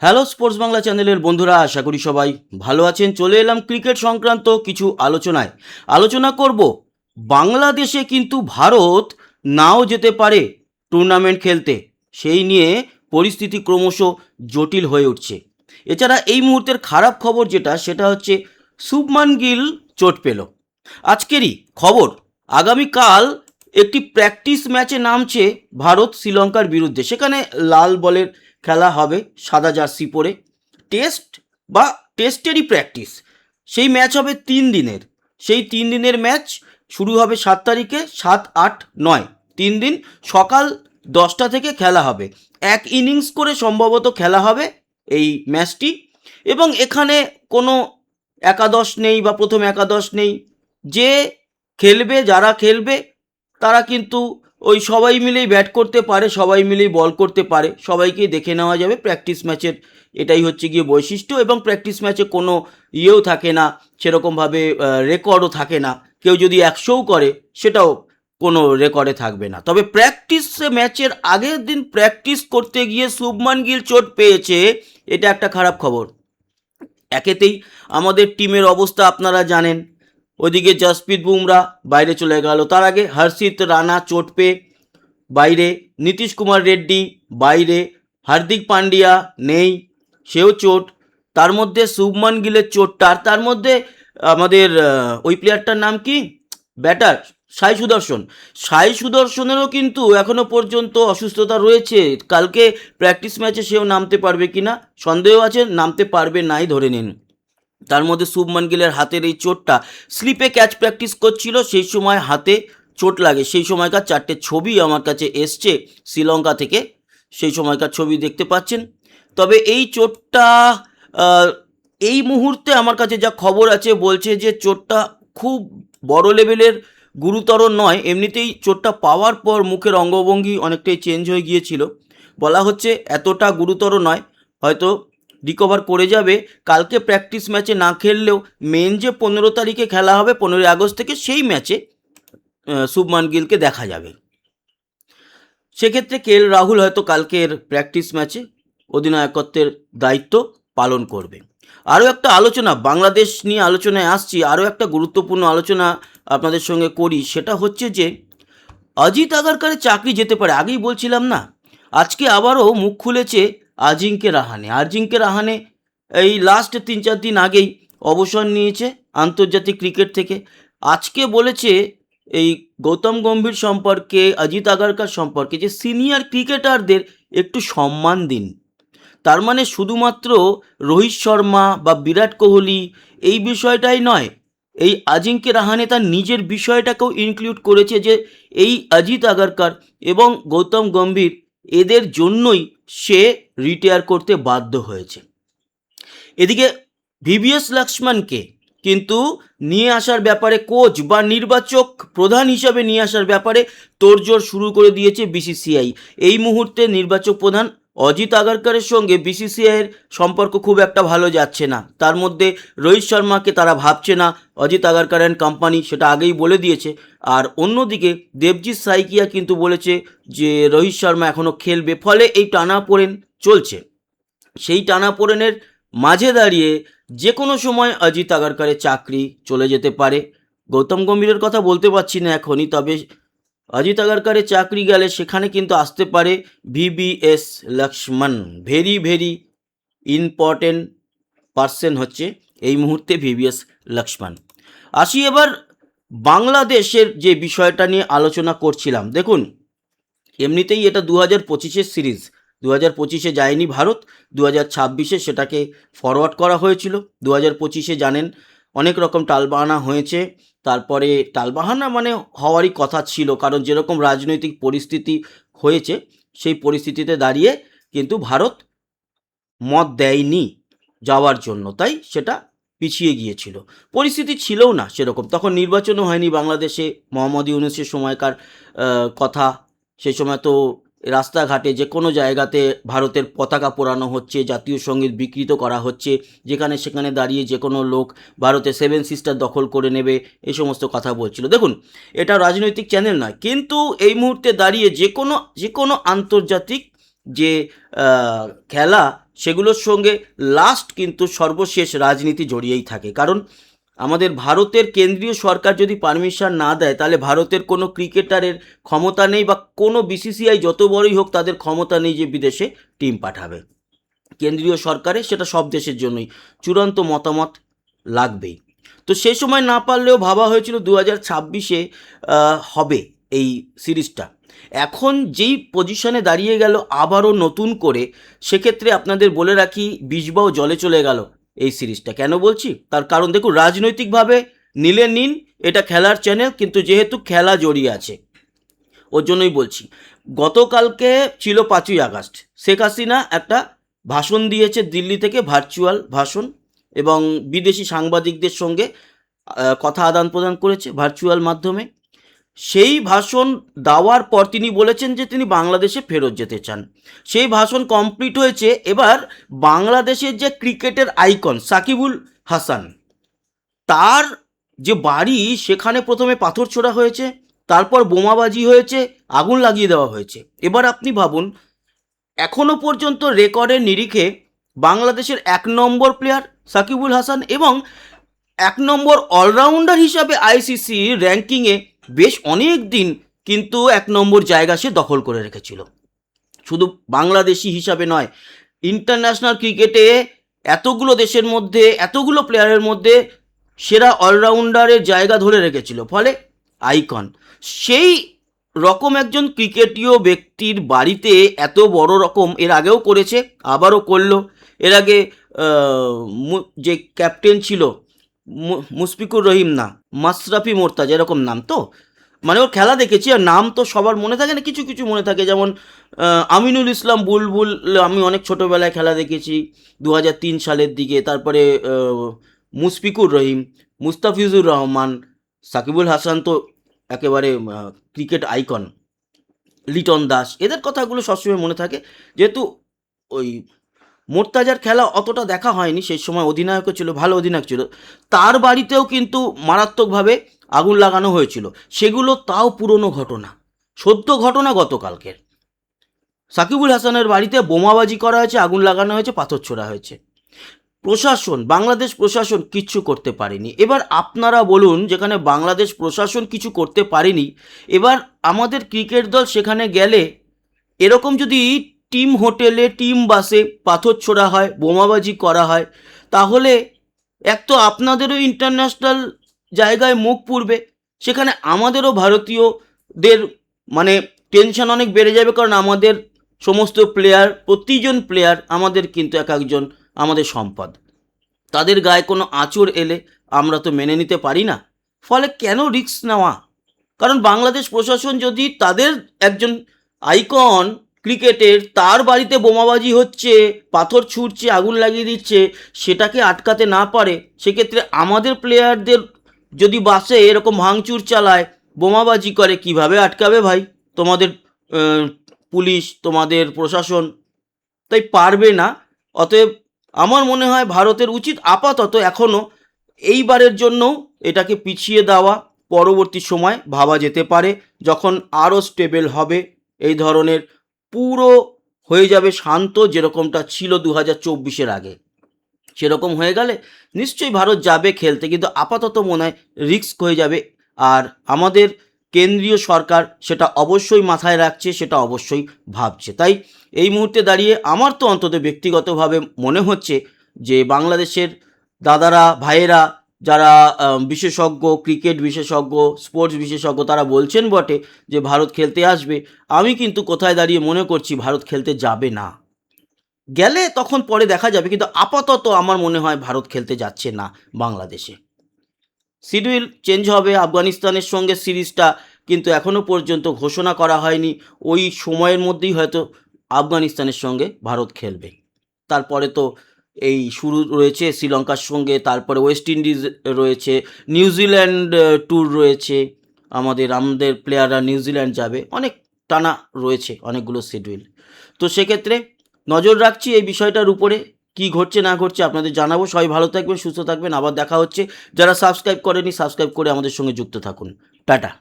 Hello sports Bangla চ্যানেলের বন্ধুরা, আশা করি সবাই ভালো আছেন। চলে এলাম ক্রিকেট সংক্রান্ত কিছু আলোচনা করব। বাংলাদেশে কিন্তু ভারত নাও যেতে পারে টুর্নামেন্ট খেলতে, সেই নিয়ে পরিস্থিতি ক্রমশ জটিল হয়ে উঠছে। এছাড়া এই মুহূর্তের খারাপ খবর সেটা হচ্ছে শুভমান গিল চোট পেল। আজকেরই খবর, আগামীকাল একটি প্র্যাকটিস ম্যাচে নামছে ভারত শ্রীলঙ্কার বিরুদ্ধে। সেখানে লাল বলের খেলা হবে, সাদা জার্সি পরে। টেস্ট বা টেস্টেরই প্র্যাকটিস। সেই ম্যাচ হবে 3 দিনের। সেই 3 দিনের ম্যাচ শুরু হবে 7 তারিখে, 7, 8, 9, 3 দিন। সকাল 10টা থেকে খেলা হবে। এক ইনিংস করে সম্ভবত খেলা হবে এই ম্যাচটি। এবং এখানে কোনো একাদশ নেই বা প্রথম একাদশ নেই। যে খেলবে, যারা খেলবে তারা কিন্তু ওই সবাই মিলেই ব্যাট করতে পারে, সবাই মিলেই বল করতে পারে, সবাইকেই দেখে নেওয়া যাবে। প্র্যাকটিস ম্যাচের এটাই হচ্ছে গিয়ে বৈশিষ্ট্য। এবং প্র্যাকটিস ম্যাচে কোনো ইয়েও থাকে না, সেরকমভাবে রেকর্ডও থাকে না। কেউ যদি 100ও করে সেটাও কোনো রেকর্ডে থাকবে না। তবে প্র্যাকটিস ম্যাচের আগের দিন প্র্যাকটিস করতে গিয়ে শুভমান গিল চোট পেয়েছে, এটা একটা খারাপ খবর। একেতেই আমাদের টিমের অবস্থা আপনারা জানেন। ওদিকে জসপ্রীত বুমরা বাইরে চলে গেল, তার আগে হর্ষিত রানা চোট পেয়ে বাইরে, নীতিশ কুমার রেড্ডি বাইরে, হার্দিক পান্ডিয়া নেই, সেও চোট। তার মধ্যে শুভমান গিলের চোটটা, আর তার মধ্যে আমাদের ওই প্লেয়ারটার নাম কি, ব্যাটার সাই সুদর্শনেরও কিন্তু এখনো পর্যন্ত অসুস্থতা রয়েছে। কালকে প্র্যাকটিস ম্যাচে সেও নামতে পারবে কিনা সন্দেহ আছে, নামতে পারবে নাই ধরে নিন। তার মধ্যে শুভমান গিলের হাতের এই চোটটা, স্লিপে ক্যাচ প্র্যাকটিস করছিল সেই সময় হাতে চোট লাগে। সেই সময়কার 4টে ছবি আমার কাছে এসছে শ্রীলঙ্কা থেকে, সেই সময়কার ছবি দেখতে পাচ্ছেন। তবে এই চোটটা এই মুহূর্তে আমার কাছে যা খবর আছে বলছে যে চোটটা খুব বড় লেভেলের গুরুতর নয়। এমনিতেই চোটটা পাওয়ার পর মুখের অঙ্গভঙ্গি অনেকটাই চেঞ্জ হয়ে গিয়েছিল। বলা হচ্ছে এতটা গুরুতর নয়, হয়তো রিকভার করে যাবে। কালকে প্র্যাকটিস ম্যাচে না খেললেও মেন যে 15 তারিখে খেলা হবে, 15ই আগস্ট থেকে, সেই ম্যাচে শুভমান গিলকে দেখা যাবে। সেক্ষেত্রে রাহুল হয়তো কালকের প্র্যাকটিস ম্যাচে অধিনায়কত্বের দায়িত্ব পালন করবে। আরও একটা আলোচনা, বাংলাদেশ নিয়ে আলোচনায় আসছি, আরও একটা গুরুত্বপূর্ণ আলোচনা আপনাদের সঙ্গে করি। সেটা হচ্ছে যে অজিত আগারকারের চাকরি যেতে পারে। আগেই বলছিলাম না, আজকে আবারও মুখ খুলেছে আজিঙ্কে রাহানে এই লাস্ট 3-4 দিন আগেই অবসর নিয়েছে আন্তর্জাতিক ক্রিকেট থেকে। আজকে বলেছে এই গৌতম গম্ভীর সম্পর্কে, অজিত আগারকার সম্পর্কে, যে সিনিয়র ক্রিকেটারদের একটু সম্মান দিন। তার মানে শুধুমাত্র রোহিত শর্মা বা বিরাট কোহলি এই বিষয়টাই নয়, এই আজিঙ্কে রাহানে তার নিজের বিষয়টাকেও ইনক্লুড করেছে, যে এই অজিত আগারকার এবং গৌতম গম্ভীর, এদের জন্যই সে রিটায়ার করতে বাধ্য হয়েছে। এদিকে ভিভিএস লক্ষ্মণকে কিন্তু নিয়ে আসার ব্যাপারে, কোচ বা নির্বাচক প্রধান হিসাবে নিয়ে আসার ব্যাপারে তোড়জোড় শুরু করে দিয়েছে বিসিসিআই। এই মুহূর্তে নির্বাচক প্রধান অজিত আগারকারের সঙ্গে বিসিসিআইয়ের সম্পর্ক খুব একটা ভালো যাচ্ছে না। তার মধ্যে রোহিত শর্মাকে তারা ভাবছে না, অজিত আগারকার অ্যান্ড কোম্পানি সেটা আগেই বলে দিয়েছে। আর অন্যদিকে দেবজিৎ সাইকিয়া কিন্তু বলেছে যে রোহিত শর্মা এখনও খেলবে। ফলে এই টানাপোড়েন চলছে। সেই টানাপোড়েনের মাঝে দাঁড়িয়ে যে কোনো সময় অজিত আগারকারের চাকরি চলে যেতে পারে। গৌতম গম্ভীরের কথা বলতে পারছি না এখনই, তবে অজিত আগারকারের চাকরি গেলে সেখানে কিন্তু আসতে পারে VVS Laxman. Very very important person হচ্ছে এই মুহূর্তে ভিভিএস লক্ষ্মণ। আসি এবার বাংলাদেশের যে বিষয়টা নিয়ে আলোচনা করছিলাম। দেখুন, এমনিতেই এটা 2025-এর সিরিজ। 2025-এ যায়নি ভারত, 2026-এ সেটাকে ফরওয়ার্ড করা হয়েছিল। 2025-এ জানেন অনেক রকম টালবাহানা হয়েছে। তারপরে টালবাহানা মানে হওয়ারই কথা ছিল, কারণ যেরকম রাজনৈতিক পরিস্থিতি হয়েছে সেই পরিস্থিতিতে দাঁড়িয়ে কিন্তু ভারত মত দেয়নি যাওয়ার জন্য, তাই সেটা পিছিয়ে গিয়েছিল। পরিস্থিতি ছিলও না সেরকম, তখন নির্বাচনও হয়নি বাংলাদেশে। মোহাম্মদ ইউনূসের সময়কার কথা। সেই সময় তো রাস্তাঘাটে যে কোনো জায়গাতে ভারতের পতাকা পোড়ানো হচ্ছে, জাতীয় সঙ্গীত বিকৃত করা হচ্ছে, যেখানে সেখানে দাঁড়িয়ে যে কোনো লোক ভারতে 7 সিস্টার দখল করে নেবে, এই সমস্ত কথা বলছিল। দেখুন, এটা রাজনৈতিক চ্যানেল নয়, কিন্তু এই মুহূর্তে দাঁড়িয়ে যে কোনো আন্তর্জাতিক যে খেলা, সেগুলোর সঙ্গে লাস্ট কিন্তু সর্বশেষ রাজনীতি জড়িয়েই থাকে। কারণ আমাদের ভারতের কেন্দ্রীয় সরকার যদি পারমিশন না দেয়, তাহলে ভারতের কোনো ক্রিকেটারের ক্ষমতা নেই, বা কোনো বিসিসিআই যত বড়ই হোক তাদের ক্ষমতা নেই যে বিদেশে টিম পাঠাবে। কেন্দ্রীয় সরকারে সেটা সব দেশের জন্যই চূড়ান্ত মতামত লাগবেই। তো সেই সময় না পারলেও ভাবা হয়েছিল 2026-এ হবে এই সিরিজটা। এখন যেই পজিশনে দাঁড়িয়ে গেল আবারও নতুন করে, সেক্ষেত্রে আপনাদের বলে রাখি বিষবাও জলে চলে গেল এই সিরিজটা। কেন বলছি? তার কারণ দেখুন, রাজনৈতিকভাবে নিলে নিন, এটা খেলার চ্যানেল, কিন্তু যেহেতু খেলা জড়িয়ে আছে ওর জন্যই বলছি। গতকালকে ছিল 5ই আগস্ট, শেখ হাসিনা একটা ভাষণ দিয়েছে দিল্লি থেকে, ভার্চুয়াল ভাষণ, এবং বিদেশি সাংবাদিকদের সঙ্গে কথা আদান প্রদান করেছে ভার্চুয়াল মাধ্যমে। সেই ভাষণ দেওয়ার পর তিনি বলেছেন যে তিনি বাংলাদেশে ফেরত যেতে চান। সেই ভাষণ কমপ্লিট হয়েছে। এবার বাংলাদেশের যে ক্রিকেটের আইকন সাকিবুল হাসান, তার যে বাড়ি, সেখানে প্রথমে পাথর ছোড়া হয়েছে, তারপর বোমাবাজি হয়েছে, আগুন লাগিয়ে দেওয়া হয়েছে। এবার আপনি ভাবুন, এখনো পর্যন্ত রেকর্ডের নিরিখে বাংলাদেশের 1 নম্বর প্লেয়ার সাকিবুল হাসান, এবং 1 নম্বর অলরাউন্ডার হিসাবে আইসিসি র্যাঙ্কিংয়ে বেশ অনেক দিন কিন্তু 1 নম্বর জায়গা সে দখল করে রেখেছিল। শুধু বাংলাদেশি হিসাবে নয়, ইন্টারন্যাশনাল ক্রিকেটে এতগুলো দেশের মধ্যে, এতগুলো প্লেয়ারের মধ্যে সেরা অলরাউন্ডারের জায়গা ধরে রেখেছিল, ফলে আইকন। সেই রকম একজন ক্রিকেটীয় ব্যক্তির বাড়িতে এত বড় রকম এর আগেও করেছে, আবারও করলো। এর আগে যে ক্যাপ্টেন ছিল মুশফিকুর রহিম, না মাশরাফি মোর্তাজা, এরকম নাম তো, মানে ওর খেলা দেখেছি, আর নাম তো সবার মনে থাকে না, কিছু কিছু মনে থাকে। যেমন আমিনুল ইসলাম বুলবুল, আমি অনেক ছোটোবেলায় খেলা দেখেছি 2003 সালের দিকে। তারপরে মুশফিকুর রহিম, মুস্তাফিজুর রহমান, সাকিবুল হাসান তো একেবারে ক্রিকেট আইকন, লিটন দাস, এদের কথাগুলো সবসময় মনে থাকে। যেহেতু ওই মোর্তাজার খেলা অতটা দেখা হয়নি, সেই সময় অধিনায়কও ছিল, ভালো অধিনায়ক ছিল, তার বাড়িতেও কিন্তু মারাত্মকভাবে আগুন লাগানো হয়েছিল। সেগুলো তাও পুরনো ঘটনা, সত্য ঘটনা গতকালকের। সাকিবুল হাসানের বাড়িতে বোমাবাজি করা হয়েছে, আগুন লাগানো হয়েছে, পাথর ছোড়া হয়েছে। প্রশাসন, বাংলাদেশ প্রশাসন কিচ্ছু করতে পারেনি। এবার আপনারা বলুন, যেখানে বাংলাদেশ প্রশাসন কিছু করতে পারেনি, এবার আমাদের ক্রিকেট দল সেখানে গেলে এরকম যদি টিম হোটেলে, টিম বাসে পাথর ছোড়া হয়, বোমাবাজি করা হয়, তাহলে এক তো আপনাদেরও ইন্টারন্যাশনাল জায়গায় মুখ পুড়বে, সেখানে আমাদেরও ভারতীয়দের মানে টেনশন অনেক বেড়ে যাবে। কারণ আমাদের সমস্ত প্লেয়ার, প্রতিজন প্লেয়ার আমাদের কিন্তু এক একজন আমাদের সম্পদ। তাদের গায়ে কোনো আঁচড় এলে আমরা তো মেনে নিতে পারি না। ফলে কেন রিস্ক নেওয়া? কারণ বাংলাদেশ প্রশাসন যদি তাদের একজন আইকন ক্রিকেটের, তার বাড়িতে বোমাবাজি হচ্ছে, পাথর ছুটছে, আগুন লাগিয়ে দিচ্ছে, সেটাকে আটকাতে না পারে, সেক্ষেত্রে আমাদের প্লেয়ারদের যদি বাসে এরকম ভাঙচুর চালায়, বোমাবাজি করে, কিভাবে আটকাবে ভাই তোমাদের পুলিশ, তোমাদের প্রশাসন? তাই পারবে না। অতএব আমার মনে হয় ভারতের উচিত আপাতত এখনও এইবারের জন্য এটাকে পিছিয়ে দেওয়া, পরবর্তী সময় ভাবা যেতে পারে, যখন আরও স্টেবল হবে, এই ধরনের পুরো হয়ে যাবে শান্ত, যেরকমটা ছিল 2024-এর আগে, সেরকম হয়ে গেলে নিশ্চয়ই ভারত যাবে খেলতে। কিন্তু আপাতত মনে হয় রিস্ক হয়ে যাবে, আর আমাদের কেন্দ্রীয় সরকার সেটা অবশ্যই মাথায় রাখছে, সেটা অবশ্যই ভাবছে। তাই এই মুহূর্তে দাঁড়িয়ে আমার তো অন্তত ব্যক্তিগতভাবে মনে হচ্ছে যে বাংলাদেশের দাদারা, ভাইয়েরা, যারা বিশেষজ্ঞ, ক্রিকেট বিশেষজ্ঞ, স্পোর্টস বিশেষজ্ঞ, তারা বলছেন বটে যে ভারত খেলতে আসবে। আমি কিন্তু কোথায় দাঁড়িয়ে মনে করছি ভারত খেলতে যাবে না। গেলে তখন পরে দেখা যাবে, কিন্তু আপাতত আমার মনে হয় ভারত খেলতে যাচ্ছে না বাংলাদেশে। শিডিউল চেঞ্জ হবে, আফগানিস্তানের সঙ্গে সিরিজটা কিন্তু এখনও পর্যন্ত ঘোষণা করা হয়নি। ওই সময়ের মধ্যেই হয়তো আফগানিস্তানের সঙ্গে ভারত খেলবে। তারপরে তো এই শুরু রয়েছে শ্রীলঙ্কার সঙ্গে, তারপরে ওয়েস্ট ইন্ডিজ রয়েছে, নিউজিল্যান্ড ট্যুর রয়েছে, আমাদের প্লেয়াররা নিউজিল্যান্ড যাবে, অনেক টানা রয়েছে অনেকগুলো শিডিউল। তো সেক্ষেত্রে নজর রাখছি এই বিষয়টার উপরে, কি ঘটছে না ঘটছে আপনাদের জানাবো। সবাই ভালো থাকবেন, সুস্থ থাকবেন, আবার দেখা হচ্ছে। যারা সাবস্ক্রাইব করেনি, সাবস্ক্রাইব করে আমাদের সঙ্গে যুক্ত থাকুন। টাটা।